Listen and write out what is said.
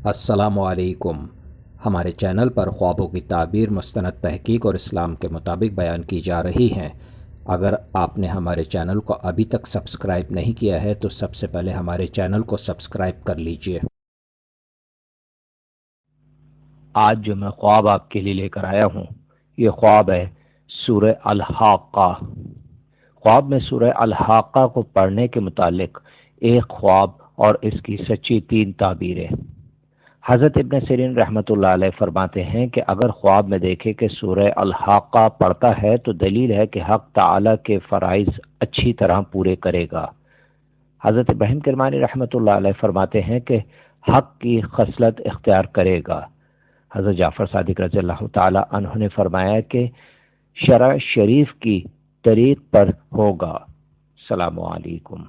السلام علیکم۔ ہمارے چینل پر خوابوں کی تعبیر مستند تحقیق اور اسلام کے مطابق بیان کی جا رہی ہیں۔ اگر آپ نے ہمارے چینل کو ابھی تک سبسکرائب نہیں کیا ہے تو سب سے پہلے ہمارے چینل کو سبسکرائب کر لیجئے۔ آج جو میں خواب آپ کے لیے لے کر آیا ہوں، یہ خواب ہے سورہ الحاقہ۔ خواب میں سورہ الحاقہ کو پڑھنے کے متعلق ایک خواب اور اس کی سچی 3 تعبیریں۔ حضرت ابن سیرین رحمۃ اللہ علیہ فرماتے ہیں کہ اگر خواب میں دیکھے کہ سورہ الحاقہ پڑھتا ہے تو دلیل ہے کہ حق تعالی کے فرائض اچھی طرح پورے کرے گا۔ حضرت ابراہیم کرمانی رحمۃ اللہ علیہ فرماتے ہیں کہ حق کی خصلت اختیار کرے گا۔ حضرت جعفر صادق رضی اللہ تعالی عنہ نے فرمایا کہ شرع شریف کی طریق پر ہوگا۔ السلام علیکم۔